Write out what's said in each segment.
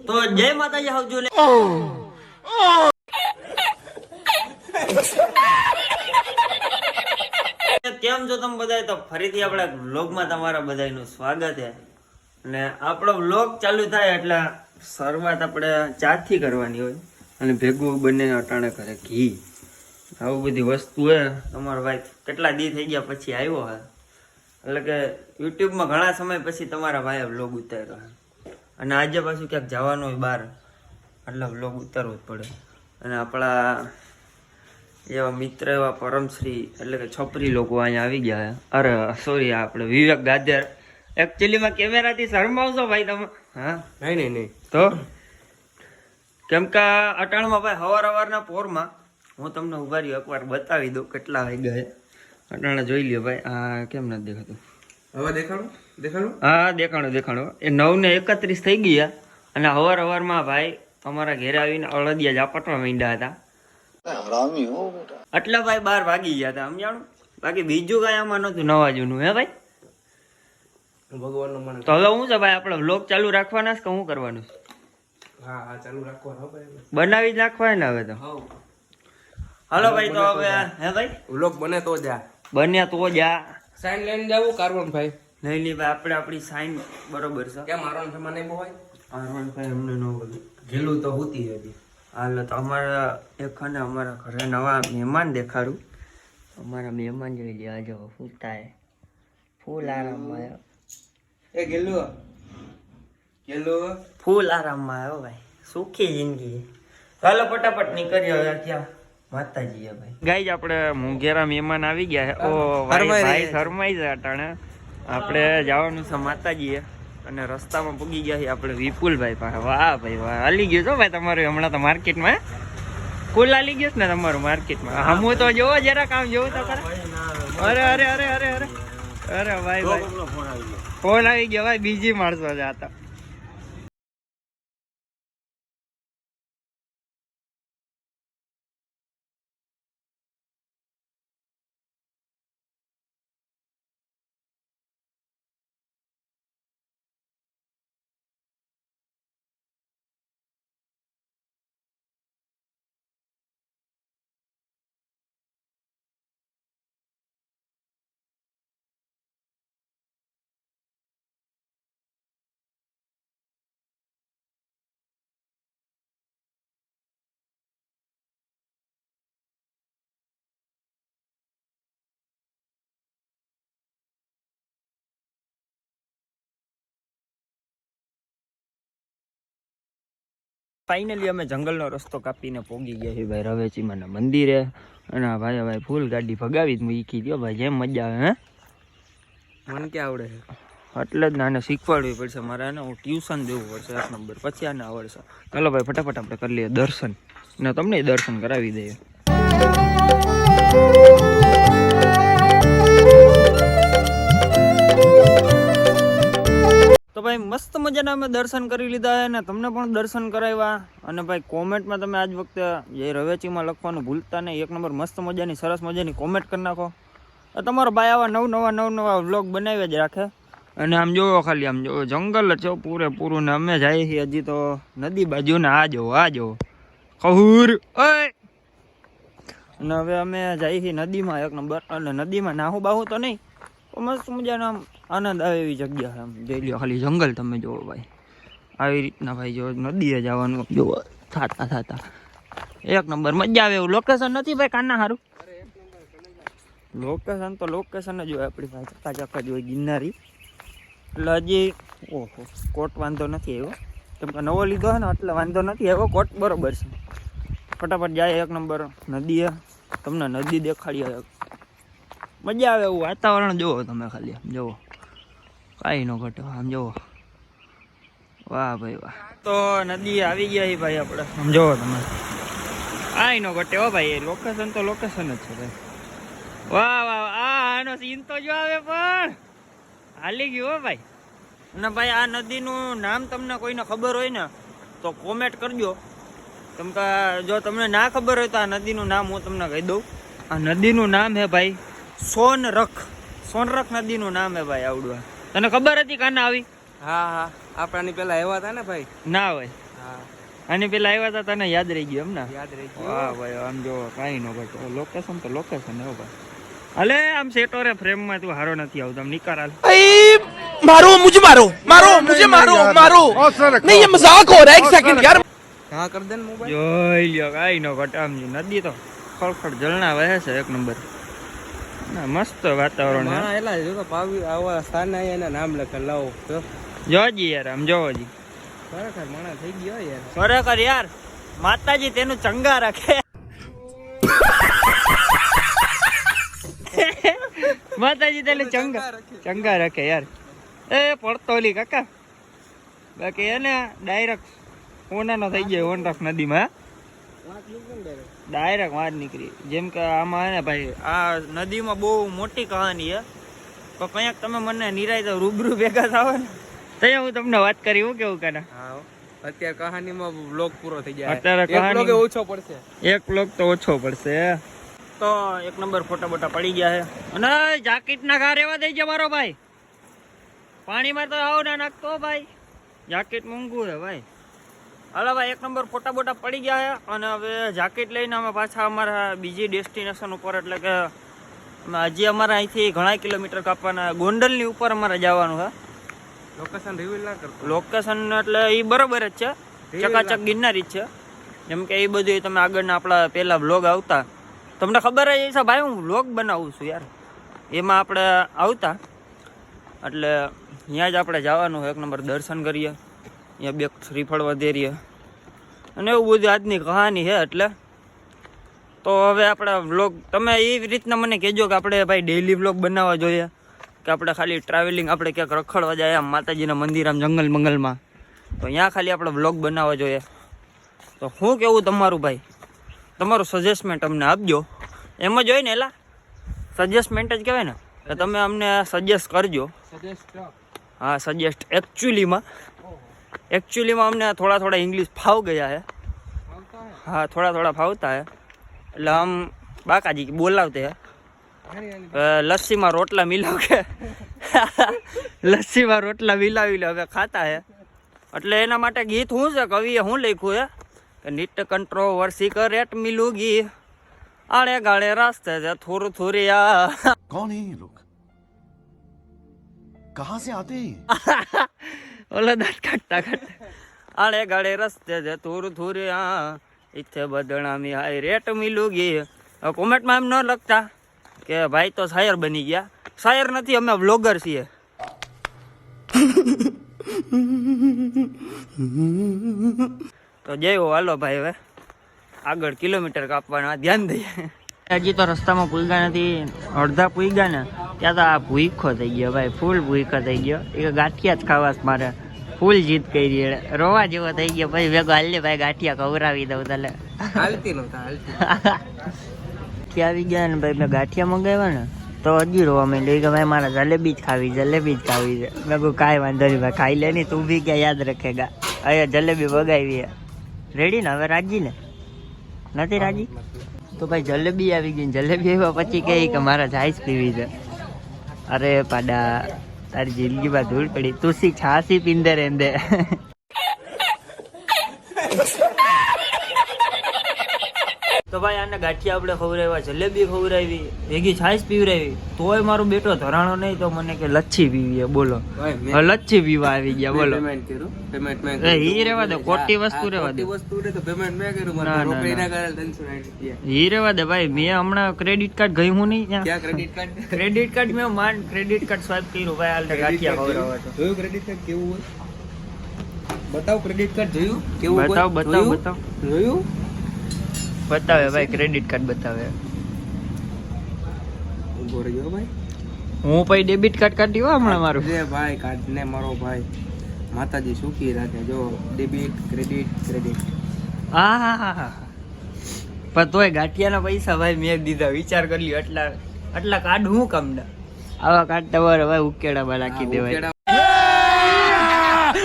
તો જય માતાજી આવજો ને કેમ છો તમે બધા? તો ફરીથી આપણા વ્લોગમાં તમારા બધાનું સ્વાગત છે. અને આપણો વ્લોગ ચાલુ થાય એટલે શરૂઆત આપણે ચાથી કરવાની હોય અને ભેગું બંને અટાણે કરે ઘી. આવું બધી વસ્તુ હે. તમારો ભાઈ કેટલા દી થઈ ગયા પછી આવ્યો હે, એટલે કે યુટ્યુબમાં ઘણા સમય પછી તમારા ભાઈએ વ્લોગ ઉતાર્યો હે. અને આજે પાછું ક્યાંક જવાનું હોય બહાર, એટલે વ્લોગ ઉતારવો જ પડે. અને આપણા એવા મિત્ર એવા પરમશ્રી એટલે કે છોપરી લોકો અહીંયા આવી ગયા હે. અરે સોરી, આપણે વિવેક ગાજર. એકચ્યુઅલીમાં કેમેરાથી શરમાવશો ભાઈ તમે? હા, નહીં તો કેમ કે અટાણમાં ભાઈ હવારના પોરમાં હું તમને ઉભા રહ્યો એકવાર બતાવી દઉં કેટલા વાગ્યા છે. અટાણે જોઈ લ્યો ભાઈ. આ કેમ નથી દેખાતું? હવે દેખાડું? હા, દેખાણું. એ 9:31 થઈ ગયા અને હવારમાં ભાઈ અમારા ઘરે આવીને અળદિયા ઝાપટવા માંડ્યા હતા. એટલે ભાઈ 12 વાગી ગયા હતા, સમજાણું? બાકી બીજું કઈ આમાં નતું નવા જૂનું. હે ભાઈ, ભગવાનનો મને તો હવે હું છે ભાઈ, આપણે વ્લોગ ચાલુ રાખવાના છે કે શું કરવાનું છે? હા ચાલુ રાખવાનો ભાઈ, બનાવી જ નાખવાય ને હવે તો. હાલો ભાઈ, તો હવે હે ભાઈ વ્લોગ બને તો જા, બન્યા તો જા. સાઈન લઈને જાવું કાર્બન ભાઈ. નહીં ભાઈ, આપણે આપણી સાઈન બરોબર છે. કેમ આરોન છે મને બહુ હોય આરોન ભાઈ અમને ન બોલું ઘેલું તો હોતી હતી. હાલો, તો અમારા અમારા ઘરે નવા મહેમાન દેખાડું. અમારા મહેમાન જોઈ લે. આ જો ફૂલતા ફૂલ આરામમાં એ ઘેલું ફૂલ આરામમાં આવ્યો ભાઈ. સુખી જિંદગી. ચાલો ફટાફટ નીકળીએ હવે. ક્યાં માતાજી ભાઈ ગાઈઝ, આપણે મોંઘેરા મહેમાન આવી ગયા છે. ઓ ભાઈ શરમાઈ જાય અટાણે. આપણે જવાનું છે માતાજીએ અને રસ્તામાં પૂગી ગયા છીએ આપણે વિપુલભાઈ પાસે. વાહ ભાઈ વાહ, હાલી ગયું છો ભાઈ તમારું હમણાં તો માર્કેટમાં. ફૂલ હાલી ગયું છે ને તમારું માર્કેટમાં. હમું તો જોવો જરા કામ જોવું તો ખરા. અરે ભાઈ ફોન આવી ગયો ભાઈ, બીજી માણસો જાતા. ફાઇનલી અમે જંગલનો રસ્તો કાપીને પહોંચી ગયા છીએ ભાઈ રવેચીમાના મંદિરે. અને ભાઈ ફૂલ ગાડી ભગાવી જ મૂકી દો ભાઈ, જેમ મજા આવે. હે મને ક્યાં આવડે છે? એટલે જ આને શીખવાડવી પડશે મારે. આને હું ટ્યુશન દેવું પડશે 1 નંબર, પછી આને આવડશે. ચાલો ભાઈ ફટાફટ આપણે કરી લઈએ દર્શન, ને તમને દર્શન કરાવી દઈએ. તો ભાઈ મસ્ત મજાના અમે દર્શન કરી લીધા છે ને તમને પણ દર્શન કરાવ્યા. અને ભાઈ કોમેન્ટમાં તમે આજ વખતે જે રવેચીમાં લખવાનું ભૂલતા નહીં. 1 નંબર મસ્ત મજાની સરસ મજાની કોમેન્ટ કરી નાખો. તમારો ભાઈ આવા નવા વ્લોગ બનાવી જ રાખે. અને આમ જોવો, ખાલી આમ જોવો, જંગલ જ છે પૂરેપૂરું. ને અમે જઈએ છીએ હજી તો નદી બાજુ ને. આ જોવો ખહુર. અને હવે અમે જઈએ છીએ નદીમાં 1 નંબર. અને નદીમાં નાહું બાહું તો નહીં, મસ્ત મજાનો આમ આનંદ આવે એવી જગ્યા છે. આમ જોઈ લો ખાલી જંગલ તમે જોવો ભાઈ. આવી રીતના ભાઈ જો નદીએ જવાનું જોવો થાતા 1 નંબર મજા આવે એવું લોકેશન નથી ભાઈ કાના સારું. લોકેશન જ હોય આપણી ભાઈ. ચક્કા જ હોય ગિરનારી. એટલે હજી ઓહો કોટ વાંધો નથી આવ્યો, કેમ કે નવો લીધો છે ને એટલે વાંધો નથી આવ્યો. કોટ બરોબર છે. ફટાફટ જાય 1 નંબર નદીએ. તમને નદી દેખાડીએ. મજા આવે એવું વાતાવરણ જોવો તમે ખાલી. આમ જોવો કાંઈ ન ઘટે. આમ જોવો, વાહ ભાઈ વાહ. તો નદી આવી ગયા ભાઈ આપણે. આમ જોવો તમે, કાંઈ ન ઘટે હો ભાઈ. લોકેશન તો લોકેશન જ છે ભાઈ. વાહ આનો સીન તો જો આવે પણ હાલી ગયું હો ભાઈ. અને ભાઈ આ નદીનું નામ તમને કોઈને ખબર હોય ને તો કોમેન્ટ કરજો. કેમ કે જો તમને ના ખબર હોય તો આ નદીનું નામ હું તમને કહી દઉં. આ નદીનું નામ હે ભાઈ સોનરખ નદીનું નામ હે ભાઈ. આવડું તને ખબર હતી કાના આવી? હા આપણાની પેલા એવા હતા ને ભાઈ. ના હોય. હા આની પેલા આવ્યા હતા તને યાદ રહી ગયું એમ ને યાદ રહી ગયું વાહ ભાઈ આમ જો કાંઈ ન ઘટો લોકેશન તો લોકેશન હો ભાઈ અલે આમ સેટો રે ફ્રેમમાં તું હારો નથી આવતો આમ નિકાર હાલ मारो मुझे मारो मारो मुझे मारो मारो नहीं ये मजाक हो रहा है एक सेकंड यार હા કર દે ને મોબાઈલ જોઈ લ્યો કાંઈ ન ઘટે આમ જો નદી તો ખળખળ જલણા વહે છે એક નંબર ના મસ્ત વાતાવરણ હે માણા એલા જો તો પાવી આવા સ્થાન એના નામ લખે લાવો તો જોજી યાર આમ જોજી ખરેખર માણા થઈ ગયો યાર ખરેખર યાર માતાજી તેનું ચંગા રાખે માતાજી તેનું ચંગા રાખે યાર એ પડતો ઓલી કાકા બાકી એને ડાયરેક્ટ ઓનાનો થઈ ગયો ઓનરખ નદીમાં ડાયરેક્ટ વાર નીકળી જેમ કે આમાં હે ને ભાઈ આ નદીમાં બહુ મોટી કહાની છે તો કંઈક તમે મને નિરાય તો રૂબરૂ ભેગા થાવ ને ત્યાં હું તમને વાત કરી હું કેવું કાના હા અત્યારે કહાનીમાં બ્લોગ પૂરો થઈ જાય અત્યારે એક બ્લોગ કહાની ઓછો પડશે એક બ્લોક તો ઓછો પડશે તો એક નંબર ફોટા બોટા પડી ગયા છે અને જાકેટ ના ઘા રેવા દઈ મારો ભાઈ પાણીમાં તો આવો ના નાખતો ભાઈ જાકેટ મોંઘું છે ભાઈ હાલો ભાઈ એક નંબર ફોટા બોટા પડી ગયા છે અને હવે જાકેટ લઈને અમે પાછા અમારા બીજી ડેસ્ટિનેશન ઉપર એટલે કે હજી અમારા અહીંથી ઘણા કિલોમીટર કાપવાના ગોંડલની ઉપર અમારે જવાનું છે લોકેશન રિવીલ ના કરતો લોકેશન એટલે એ બરોબર જ છે ચકાચક ગિરનારી જ છે જેમ કે એ બધું તમે આગળના આપણા પહેલા વ્લોગ આવતા તમને ખબર જ છે ભાઈ હું વ્લોગ બનાવું છું યાર એમાં આપણે આવતા એટલે ત્યાં જ આપણે જવાનું એક નંબર દર્શન કરીએ અહીંયા બે શ્રીફળ વધેરીએ અને એવું બધું આજની કહાની છે એટલે તો હવે આપણા વ્લોગ તમે એ રીતના મને કહેજો કે આપણે ભાઈ ડેઈલી વ્લોગ બનાવવા જોઈએ કે આપણે ખાલી ટ્રાવેલિંગ આપણે ક્યાંક રખડવા જાય આમ માતાજીના મંદિર આમ જંગલ મંગલમાં તો ત્યાં ખાલી આપણે વ્લોગ બનાવવા જોઈએ તો શું કેવું તમારું ભાઈ તમારું સજેસ્ટમેન્ટ અમને આપજો એમ જ હોય ને એલા સજેસ્ટમેન્ટ જ કહેવાય ને કે તમે અમને સજેસ્ટ કરજો હા સજેસ્ટ એકચ્યુઅલીમાં અમને થોડા ઇંગ્લિશ ફાવ ગયા હે હા થોડા ફાવતા હે એટલે આમ બાકાજી બોલાવતે હે લસ્સીમાં રોટલા મિલાવ કે લસ્સીમાં રોટલા મિલાવી લે હવે ખાતા હે એટલે એના માટે ગીત શું છે કવિએ શું લખ્યું હે કે નિટ કંટ્રોવર્સી કરેટ મિલુગી આળે ગાળે રાસ્તે છે થોરું થોરિયા कौन है ये लोग कहाँ से आते हैं ઓલો દાંત કાઢતા આળે ગાળે રસ્તે છે થોરું થોરિયા ઇથે બદણામી હાય રેટ મિલુગી કોમેન્ટમાં એમ ન લખતા કે ભાઈ તો શાયર બની ગયા શાયર નથી અમે વ્લોગર છીએ તો જયો હાલો ભાઈ હવે આગળ કિલોમીટર કાપવાના ધ્યાન દઈએ હજી તો રસ્તામાં પૂગ્યા નથી અડધા પૂગ્યા ને ત્યાં તો આ ભૂખો થઈ ગયો ભાઈ ફૂલ ભૂખો થઈ ગયો એ ગાંઠિયા જ ખાવાસ મારે ફૂલ જીત કરી રોવા જેવો થઈ ગયો ભાઈ ભેગો હાલ ભાઈ ગાંઠિયા ખવડાવી દઉં તલે હાલતી નહોતા હાલતી આવી ગયા ને ભાઈ મેં ગાંઠિયા મંગાવ્યા ને તો હજી રોવા માંડ્યું કે ભાઈ મારા જલેબી જ ખાવી છે મેં કહું કાંઈ વાંધો નહીં ભાઈ ખાઈ લે નહીં તું બી ક્યાં યાદ રખેગા અહીંયા જલેબી બગાવી રેડી ને હવે રાજી ને નથી રાજી તો ભાઈ જલેબી આવી ગઈ જલેબી આવ્યા પછી કહે કે મારા છાશ પીવી છે અરે પાડા તારી જિંદગીમાં ધૂળ પડી તું સી છાસી પીંદે રેંદે તો ભાઈ આને ગાંઠિયા આપણે ખવડાવ્યા જલેબી ખવડાવી ભેગી છાશ પીવડાવી તોય મારો બેટો ધરાણો નહીં તો મને કે લચ્છી પીવી બોલો લચ્છી પીવા આવી ગયા બોલો પેમેન્ટ કર્યું પેમેન્ટ મેં ઈ રેવા દે ખોટી વસ્તુ રેવા દે વસ્તુ રે તો પેમેન્ટ મેં કર્યું મને રોકડી ના કરેલ 390 ઈ રેવા દે ભાઈ મેં હમણાં ક્રેડિટ કાર્ડ ગઈ હું નહીં ક્યાં ક્રેડિટ કાર્ડ ક્રેડિટ કાર્ડ મેં માંડ ક્રેડિટ કાર્ડ સ્વાઈપ કર્યું ભાઈ હાલ ગાંઠિયા ખવડાવવા તો જોયું ક્રેડિટ કાર્ડ કેવું હોય બતાવ ક્રેડિટ કાર્ડ જોયું કેવું હોય બતાવ જોયું બતાવે ભાઈ ક્રેડિટ કાર્ડ બતાવે ઉભો રહ્યો ભાઈ હું પછી ડેબિટ કાર્ડ કાઢી હો હમણાં મારું જે ભાઈ કાર્ડ ને મારો ભાઈ માતાજી સુખી રાખે જો ડેબિટ ક્રેડિટ હા પણ તોય ગાંઠિયાના પૈસા ભાઈ મેં દીધા વિચાર કરી લ્યો એટલા કાર્ડ હું કામ ના આવા કાર્ડ તમારે ભાઈ ઉકેડામાં રાખી દેવાય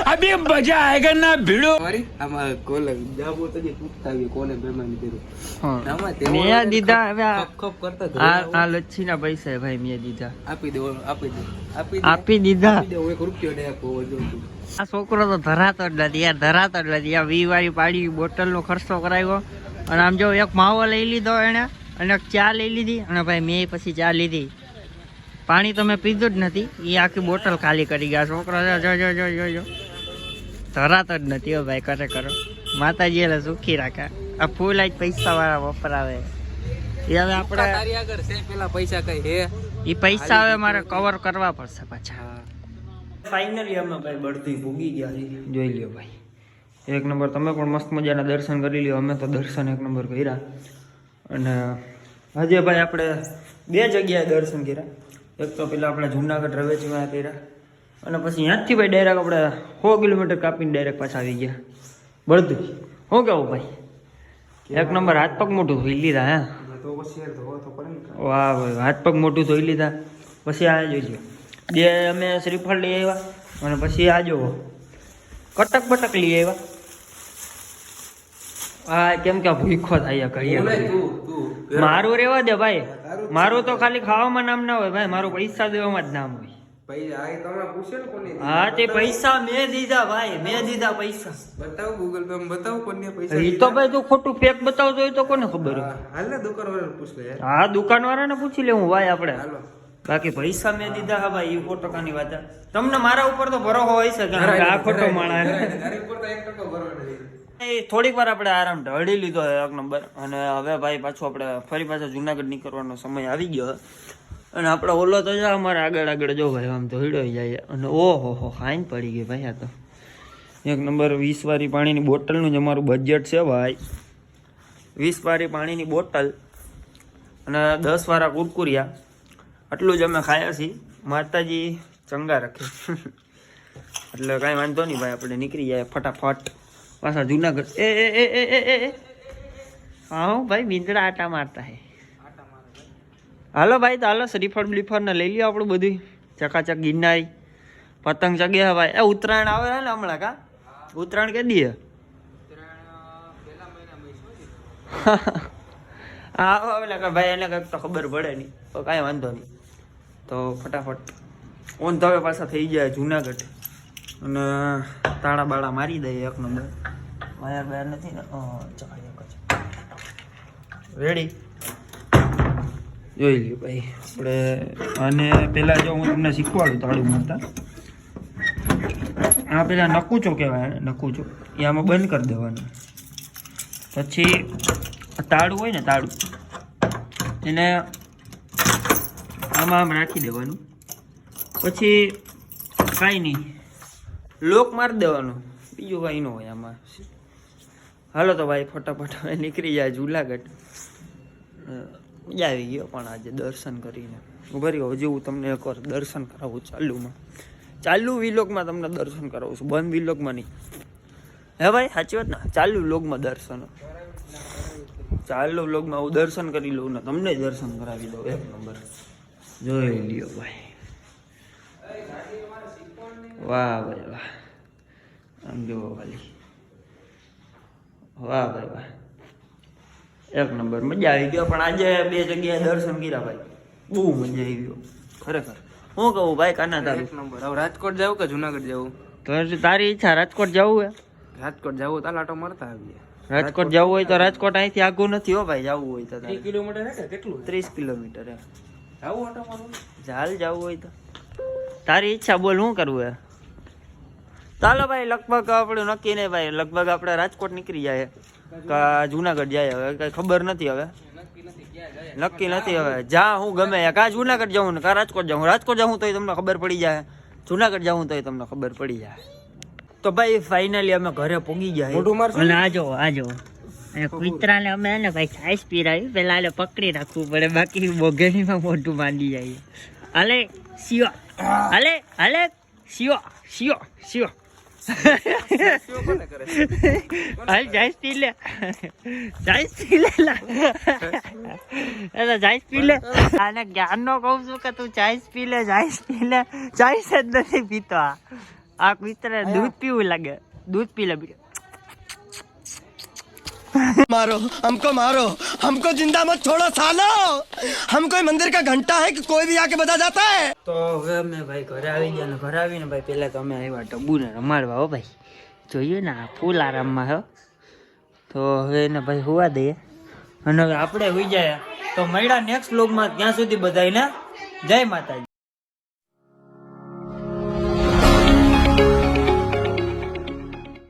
अभी मजा आएगा ना भिड़ो સોરી આમાં કોલ જાબો તો જે પૂછતા આવી કોને પેમેન્ટ કર્યું આમાં તે મેં દીધા હવે ખપ કરતા આ લચ્છીના પૈસા ભાઈ મેં દીધા આપી દે આપી દીધા આપી દે 1 રૂપિયો ને આપો જો આ છોકરો તો ધરાતો જ નથી યાર, ધરાતો જ નથી. આ 20 વાળી પાડી બોટલનો ખર્ચો કરાવ્યો. અને આમ જો એક માવો લઈ લીધો એને, અને એક ચા લઈ લીધી. અને ભાઈ મેં પછી ચા લીધી. પાણી તો મેં પીધું જ નથી. એ આખી બોટલ ખાલી કરી ગયા છોકરો. જો ધરાતો જ નથી હો ભાઈ, કરે કરો. માતાજી એટલે સુખી રાખે. આ ફૂલ જ પૈસા વાળા વપરાવે. એ હવે આપણે તારી આગળ છે પેલા પૈસા કઈ હે? એ પૈસા હવે મારે કવર કરવા પડશે પાછા. ફાઇનલી અમે ભાઈ બળદી ભૂગી ગયા છીએ. જોઈ લ્યો ભાઈ, એક નંબર. તમે પણ મસ્ત મજાના દર્શન કરી લ્યો. અમે તો દર્શન એક નંબર કર્યા. અને આજે ભાઈ આપણે 2 જગ્યાએ દર્શન કર્યા. એક તો પેલા આપણે જુનાગઢ રવેચીમાં કર્યા, અને પછી ત્યાંથી ભાઈ ડાયરેક્ટ આપણે 100 કિલોમીટર કાપીને ડાયરેક્ટ પાછા આવી ગયા બળદી. શું કેવું ભાઈ? એક નંબર. હાથ પગ મોટું ધોઈ લીધા. હે વાહ ભાઈ, હાથ પગ મોટું ધોઈ લીધા. પછી આ જોઈ લો, 2 અમે શ્રીફળ લઈ આવ્યા. અને પછી આ જુઓ કટક બટક લઈ આવ્યા. હા, કેમ કે ભૂખો થાય ઘડીએ. મારું રેવા દે ભાઈ, મારું તો ખાલી ખાવામાં નામ ના હોય ભાઈ, મારું પૈસા દેવામાં જ નામ હોય. હા, તે પૈસા મેં દીધા ભાઈ, મેં દીધા પૈસા. બતાવ ગૂગલ પે માં, બતાવ કોને પૈસા. એ તો ભાઈ તું ખોટું ફેક બતાવતો હોય તો કોને ખબર હોય? હાલ ને દુકાન વાળાને પૂછ લે. હા, દુકાન વાળાને પૂછી લેવું ભાઈ આપણે. બાકી પૈસા મેં દીધા. હા ભાઈ, એ 100% ની વાત. તમને મારા ઉપર તો ભરોસો હોય છે કારણ કે આ ખોટો માણસ. થોડીક વાર આપણે આરામ ઢળી લીધો એક નંબર. અને હવે ભાઈ પાછું આપણે ફરી પાછા જુનાગઢ નીકળવાનો સમય આવી ગયો. અને આપણે ઓલો તો જા અમારે આગળ જો ભાઈ, આમ તો હીડો જાય. અને ઓહો હો, ફાઇન પડી ગઈ ભાઈ. આ તો એક નંબર 20 વાળી પાણીની બોટલનું જ અમારું બજેટ છે ભાઈ. 20 વાળી પાણીની બોટલ અને 10 વાળા કુરકુરિયા, આટલું જ અમે ખાયા છીએ. માતાજી ચંગા રાખે. એટલે કાંઈ વાંધો નહીં ભાઈ, આપણે નીકળી જાય ફટાફટ પાછા જુનાગઢ. હા ભાઈ, મીંદડા આટા મારતા હે. હાલો ભાઈ, તો હાલો શ્રીફળ બ્લીફળ ને લઈ લ્યો આપણું બધું. ચકાચક ગિરનારી પતંગ ચગે હે ભાઈ. એ ઉત્તરાયણ આવે હે ને હમણાં? કા ઉત્તરાયણ કે દી? હા એટલે ભાઈ એને કંઈક તો ખબર પડે નહીં, તો કાંઈ વાંધો નહીં. તો ફટાફટ ઓન ધવે પાછા થઈ જાય જુનાગઢ. અને તાળા બાળા મારી દઈએ એક નંબર. વાયર બાયર નથી ને? રેડી? જોઈ લ્યો ભાઈ આપણે. અને પેલા જો હું તમને શીખવાડું તાળું મારતા. આ પેલા નકુચો કહેવાય, નકુચો. એ આમાં બંધ કરી દેવાનું. પછી તાળું હોય ને, તાળું એને આમાં આમ રાખી દેવાનું. પછી કાંઈ નહીં, લોક મારી દેવાનું. બીજું કાંઈ ન હોય આમાં. હાલો તો ભાઈ ફટાફટ નીકળી જાય જુનાગઢ. મજા આવી ગયો પણ આજે દર્શન કરીને. ઉભા રહ્યો, હજી હું તમને એકવાર દર્શન કરાવું ચાલુ વિલોગમાં તમને દર્શન કરાવું છું, બંધ વિલોગમાં નહીં. હે ભાઈ સાચી વાત ને? ચાલુ વ્લોગમાં દર્શન, ચાલુ વ્લોગમાં હું દર્શન કરી લઉં ને તમને દર્શન કરાવી દઉં એક નંબર. જોઈ લ્યો ભાઈ. વાહ ભાઈ વાહ, આમ જુઓ ખાલી. વાહ ભાઈ વાહ, એક નંબર. મજા આવી ગયો. પણ આજે 2 જગ્યાએ દર્શન કર્યા ભાઈ, બહુ મજા આવી ગયો ખરેખર. હું કહું ભાઈ કાના તારું? એક નંબર. હવે રાજકોટ જવું કે જુનાગઢ જવું? તો તારી ઈચ્છા. રાજકોટ જવું હે? રાજકોટ જવું તો લાટો મારતા આવીએ. રાજકોટ જવું હોય તો રાજકોટ અહીંથી આગું નથી હો ભાઈ. જવું હોય તો 3 કિલોમીટર હે કે કેટલું? 30 કિલોમીટર હે. જવું આટો મારવું? ચાલ જવું હોય તો તારી ઈચ્છા. બોલ શું કરવું હે? ચાલો ભાઈ, લગભગ આપણે નક્કી નહીં ભાઈ. લગભગ આપણે રાજકોટ નીકળી જાય કે જુનાગઢ જાય, હવે કઈ ખબર નથી. હવે નક્કી નથી. હવે જ્યાં હું ગમે કા જુનાગઢ જાઉં ને કા રાજકોટ જાઉં. રાજકોટ જાઉં તોય તમને ખબર પડી જાય, જુનાગઢ જાઉં તોય તમને ખબર પડી જાય. તો ભાઈ ફાઇનલી અમે ઘરે પહોંચી ગયા. અને આજો કુતરાને અમે ને ભાઈ સાઈઝ પીરાવી. પેલા આને પકડી રાખવું પડે, બાકી બોગેલીમાં મોઢું માંડી જાય. હાલે શિયો, હાલે હાલે શિયો શિયો શિયો. હાલ જાઈસ પી લે, જાઈસ પી લે. જાઈસ પી લે. આને જ્ઞાન નો કહું છું કે તું જાઈસ પી લે, જાઈસ પી લે. જાઈસ જ નથી પીતો. આ કુતરા દૂધ પીવું લાગે. દૂધ પી લે. मारो हमको जिंदा मत छोड़ो सालो हम कोई मंदिर का घंटा है कि कोई भी आके बजा जाता है। તો હવે અમે ભાઈ ઘરે આવી ગયા ને ઘરે આવીને ભાઈ પહેલા તો અમે આવ્યા ટબુને રમાડવા હો ભાઈ જોઈએ ને આ ફૂલ આરામમાં હો તો હવે એને ભાઈ હોવા દઈએ અને હવે આપણે હોઈ જાય તો મળ્યા નેક્સ્ટ વ્લોગમાં ત્યાં સુધી બધાને જય માતાજી।